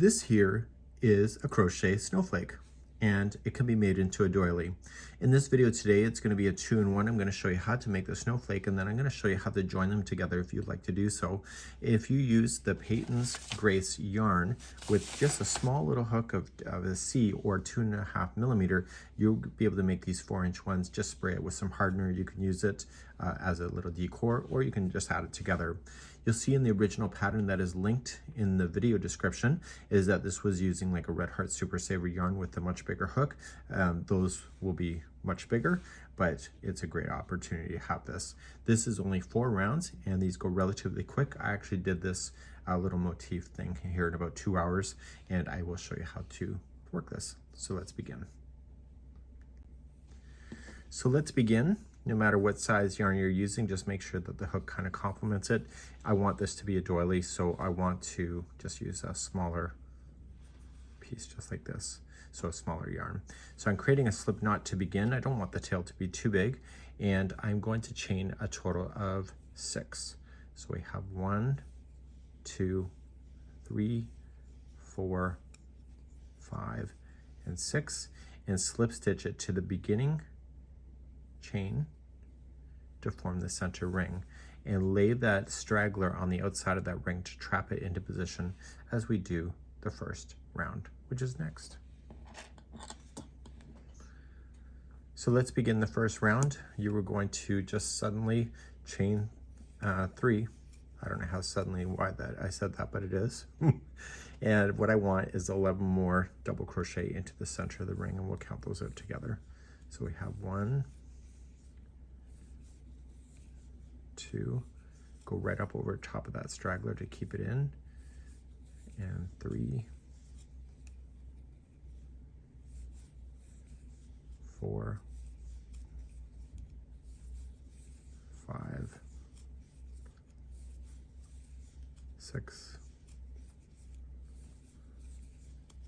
This here is a crochet snowflake, and it can be made into a doily. In this video today, it's going to be a 2-in-1. I'm going to show you how to make the snowflake, and then I'm going to show you how to join them together if you'd like to do so. If you use the Patons Grace yarn with just a small little hook of a C or 2.5 millimeter, you'll be able to make these 4-inch ones. Just spray it with some hardener. You can use it as a little decor, or you can just add it together. You'll see in the original pattern that is linked in the video description is that this was using like a Red Heart Super Saver yarn with a much bigger hook. Those will be much bigger, but it's a great opportunity to have this. This is only 4 rounds and these go relatively quick. I actually did this little motif thing here in about 2 hours, and I will show you how to work this. So let's begin. No matter what size yarn you're using, just make sure that the hook kind of complements it. I want this to be a doily, so I want to just use a smaller piece just like this, so a smaller yarn. So I'm creating a slip knot to begin. I don't want the tail to be too big, and I'm going to chain a total of 6. So we have 1, 2, 3, 4, 5, and 6, and slip stitch it to the beginning chain to form the center ring, and lay that straggler on the outside of that ring to trap it into position as we do the first round, which is next. So let's begin the first round. You were going to just suddenly chain 3. I don't know how suddenly, why that I said that, but it is. And what I want is 11 more double crochet into the center of the ring, and we'll count those out together. So we have 1, 2, go right up over top of that straggler to keep it in, and 3, 4, 5, 6,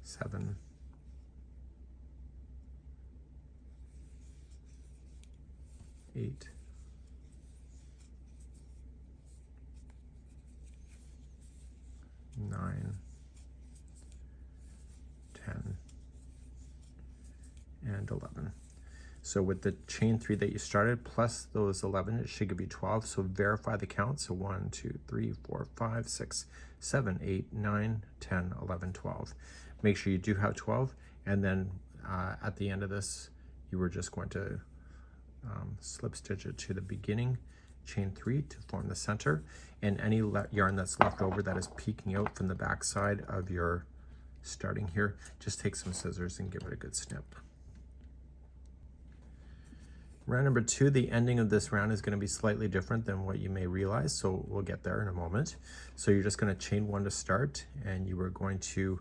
7, 8, 9, 10, and 11. So with the chain 3 that you started plus those 11, it should give you 12. So verify the count. So 1, 2, 3, 4, 5, 6, 7, 8, 9, 10, 11, 12. Make sure you do have 12, and then at the end of this, you were just going to slip stitch it to the beginning chain 3 to form the center, and any yarn that's left over that is peeking out from the back side of your starting here, just take some scissors and give it a good snip. Round number 2, the ending of this round is going to be slightly different than what you may realize, so we'll get there in a moment. So you're just going to chain 1 to start, and you are going to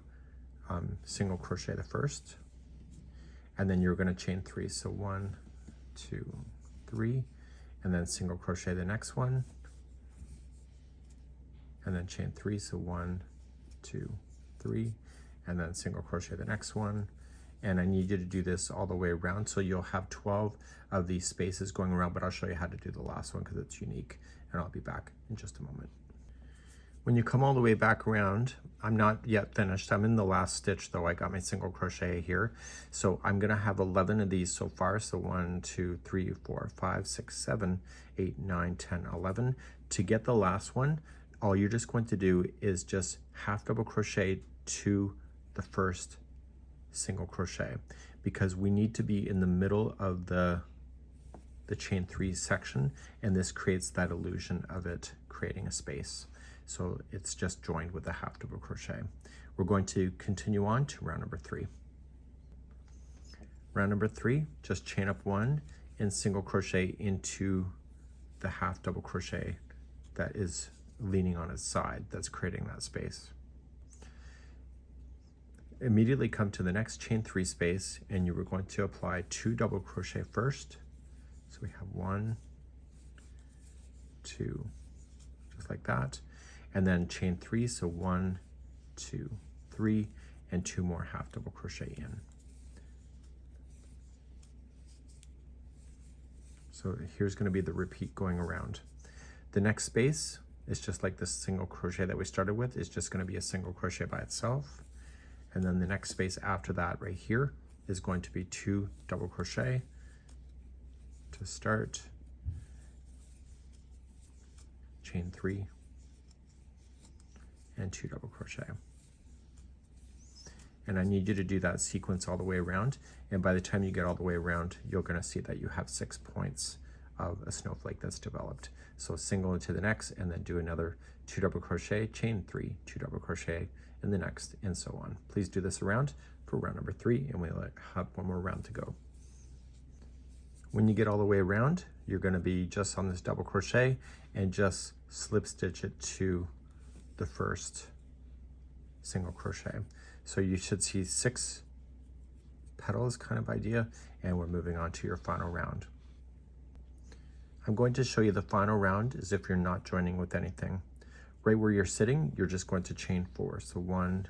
single crochet the first, and then you're going to chain 3. So 1, 2, 3, and then single crochet the next one, and then chain 3. So 1, 2, 3, and then single crochet the next one. And I need you to do this all the way around, so you'll have 12 of these spaces going around, but I'll show you how to do the last one because it's unique, and I'll be back in just a moment. When you come all the way back around, I'm not yet finished. I'm in the last stitch though. I got my single crochet here. So I'm gonna have 11 of these so far. So 1, 2, 3, 4, 5, 6, 7, 8, 9, 10, 11. To get the last one, all you're just going to do is just half double crochet to the first single crochet, because we need to be in the middle of the chain 3 section, and this creates that illusion of it creating a space. So it's just joined with a half double crochet. We're going to continue on to round number 3. Round number 3, just chain up 1 and single crochet into the half double crochet that is leaning on its side, that's creating that space. Immediately come to the next chain 3 space, and you are going to apply 2 double crochet first. So we have 1, 2, just like that, and then chain 3. So 1, 2, 3, and 2 more half double crochet in. So here's going to be the repeat going around. The next space is just like this single crochet that we started with. It's just going to be a single crochet by itself. And then the next space after that right here is going to be 2 double crochet to start, chain 3, and 2 double crochet. And I need you to do that sequence all the way around, and by the time you get all the way around, you're going to see that you have 6 points of a snowflake that's developed. So single into the next, and then do another 2 double crochet, chain 3, 2 double crochet in the next, and so on. Please do this around for round number 3, and we'll have one more round to go. When you get all the way around, you're going to be just on this double crochet and just slip stitch it to the first single crochet. So you should see 6 petals kind of idea, and we're moving on to your final round. I'm going to show you the final round as if you're not joining with anything. Right where you're sitting, you're just going to chain 4. So 1,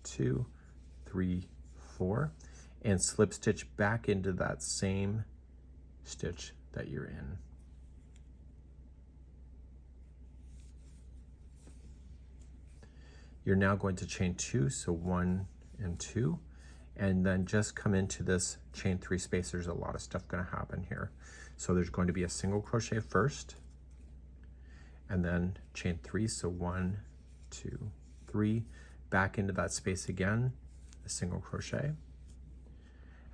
2, 3, 4, and slip stitch back into that same stitch that you're in. You're now going to chain 2, so 1 and 2, and then just come into this chain 3 space. There's a lot of stuff going to happen here. So there's going to be a single crochet first, and then chain 3, so 1, 2, 3, back into that space again, a single crochet,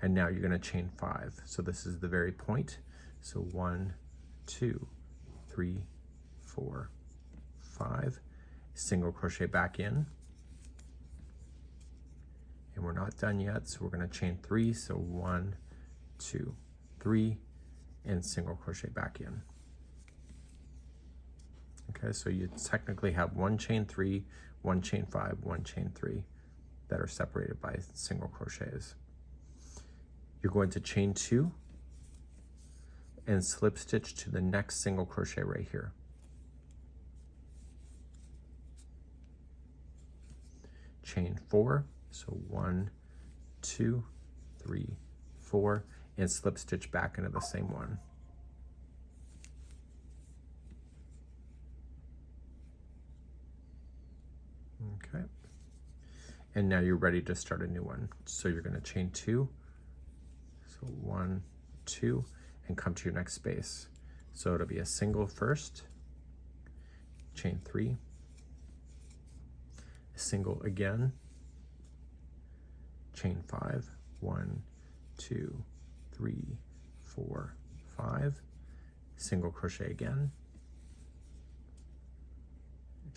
and now you're going to chain 5. So this is the very point. So 1, 2, 3, 4, 5, single crochet back in, and we're not done yet, so we're going to chain 3. So 1, 2, 3, and single crochet back in. Okay, so you technically have 1 chain 3, 1 chain 5, 1 chain 3 that are separated by single crochets. You're going to chain 2 and slip stitch to the next single crochet right here. Chain 4, so 1, 2, 3, 4, and slip stitch back into the same one. Okay, and now you're ready to start a new one. So you're going to chain 2, so 1, 2, and come to your next space. So it'll be a single first, chain 3, a single again, chain 5, 1, 2, 3, 4, 5, single crochet again,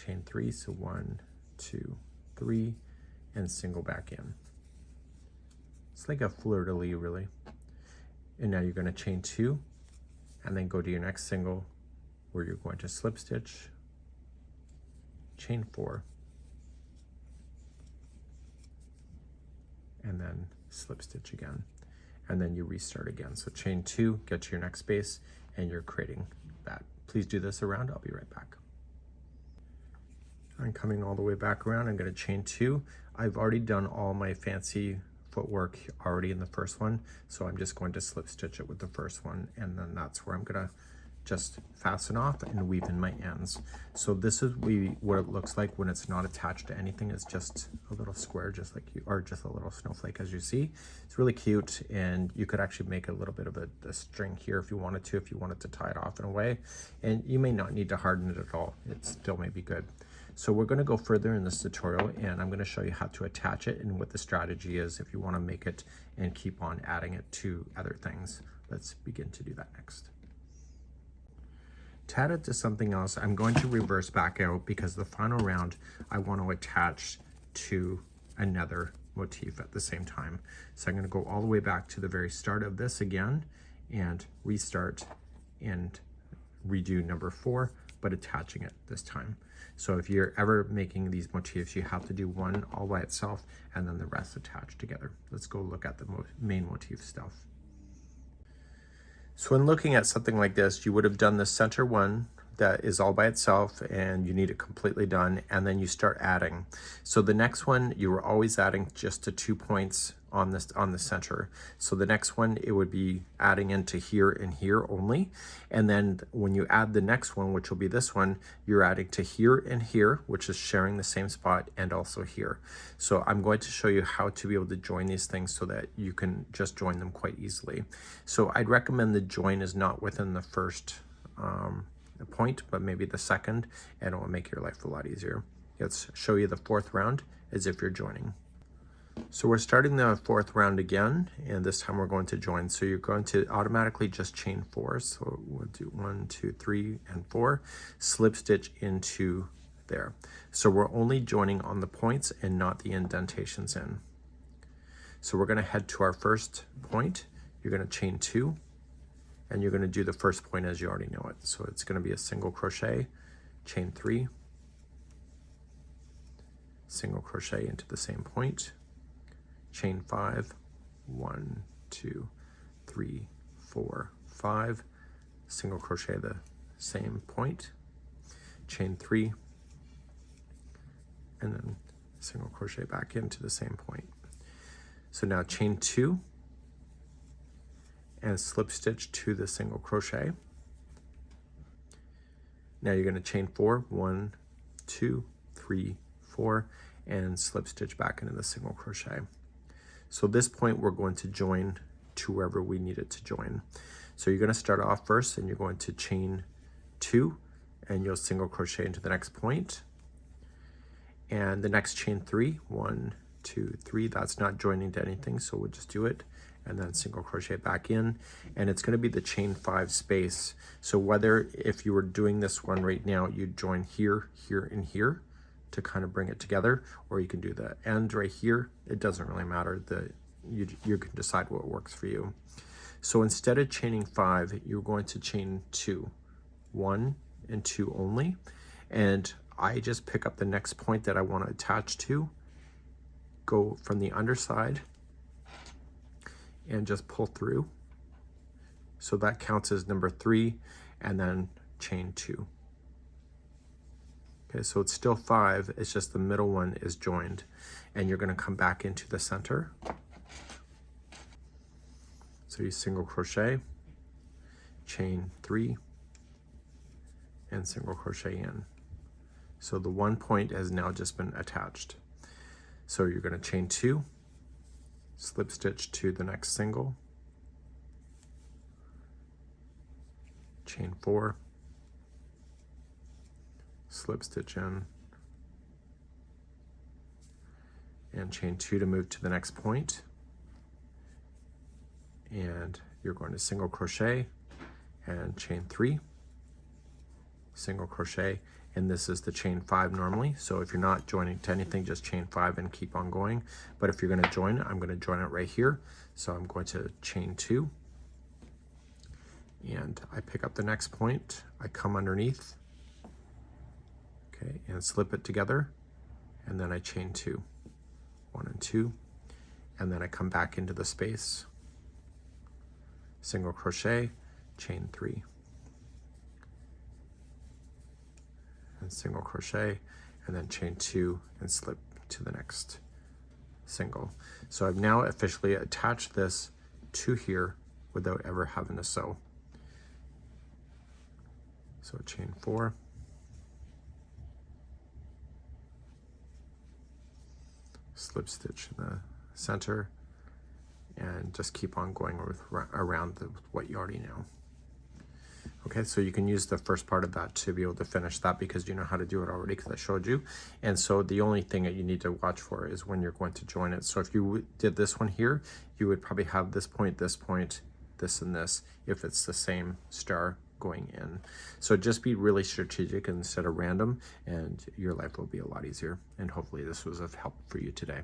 chain 3, so 1, 2, 3, and single back in. It's like a fleur-de-lis really. And now you're going to chain 2 and then go to your next single where you're going to slip stitch, chain 4, and then slip stitch again, and then you restart again. So chain 2, get to your next space, and you're creating that. Please do this around. I'll be right back. I'm coming all the way back around. I'm going to chain 2. I've already done all my fancy footwork already in the first one, so I'm just going to slip stitch it with the first one, and then that's where I'm going to just fasten off and weave in my ends. So this is what it looks like when it's not attached to anything. It's just a little square, just like you, or just a little snowflake, as you see. It's really cute, and you could actually make a little bit of a string here if you wanted to tie it off in a way, and you may not need to harden it at all. It still may be good. So we're going to go further in this tutorial, and I'm going to show you how to attach it and what the strategy is if you want to make it and keep on adding it to other things. Let's begin to do that next. To add it to something else, I'm going to reverse back out because the final round I want to attach to another motif at the same time. So I'm going to go all the way back to the very start of this again and restart and redo number 4, but attaching it this time. So if you're ever making these motifs, you have to do one all by itself and then the rest attached together. Let's go look at the main motif stuff. So when looking at something like this, you would have done the center one, that is all by itself and you need it completely done, and then you start adding. So the next one, you were always adding just to 2 points on this, on the center. So the next one, it would be adding into here and here only. And then when you add the next one, which will be this one, you're adding to here and here, which is sharing the same spot, and also here. So I'm going to show you how to be able to join these things so that you can just join them quite easily. So I'd recommend the join is not within the first point, but maybe the second, and it will make your life a lot easier. Let's show you the fourth round as if you're joining. So we're starting the fourth round again, and this time we're going to join. So you're going to automatically just chain 4. So we'll do 1, 2, 3, and 4, slip stitch into there. So we're only joining on the points and not the indentations in. So we're going to head to our first point. You're going to chain 2, and you're going to do the first point as you already know it. So it's going to be a single crochet, chain 3, single crochet into the same point, chain 5, 1, 2, 3, 4, 5, single crochet the same point, chain 3, and then single crochet back into the same point. So now chain 2 and slip stitch to the single crochet. Now you're going to chain 4, 1, 2, 3, 4, and slip stitch back into the single crochet. So this point we're going to join to wherever we need it to join. So you're going to start off first and you're going to chain 2 and you'll single crochet into the next point. And the next chain 3, 1, 2, 3, that's not joining to anything, so we'll just do it. And then single crochet back in, and it's going to be the chain 5 space. So whether if you were doing this one right now, you'd join here, here, and here to kind of bring it together, or you can do the end right here. It doesn't really matter. You can decide what works for you. So instead of chaining 5, you're going to chain 2, 1 and 2 only, and I just pick up the next point that I want to attach to, go from the underside, and just pull through. So that counts as number 3, and then chain 2. Okay, so it's still 5, it's just the middle one is joined, and you're going to come back into the center. So you single crochet, chain 3, and single crochet in. So the one point has now just been attached. So you're going to chain 2, slip stitch to the next single, chain 4, slip stitch in, and chain 2 to move to the next point. And you're going to single crochet and chain 3, single crochet, and this is the chain 5 normally. So if you're not joining to anything, just chain 5 and keep on going. But if you're going to join, I'm going to join it right here. So I'm going to chain 2, and I pick up the next point, I come underneath, okay, and slip it together, and then I chain 2, 1 and 2, and then I come back into the space, single crochet, chain 3, and single crochet, and then chain 2 and slip to the next single. So I've now officially attached this to here without ever having to sew. So chain 4, slip stitch in the center, and just keep on going around what you already know. Okay, so you can use the first part of that to be able to finish that because you know how to do it already because I showed you. And so the only thing that you need to watch for is when you're going to join it. So if you did this one here, you would probably have this, this, and this if it's the same star going in. So just be really strategic instead of random, and your life will be a lot easier. And hopefully this was of help for you today.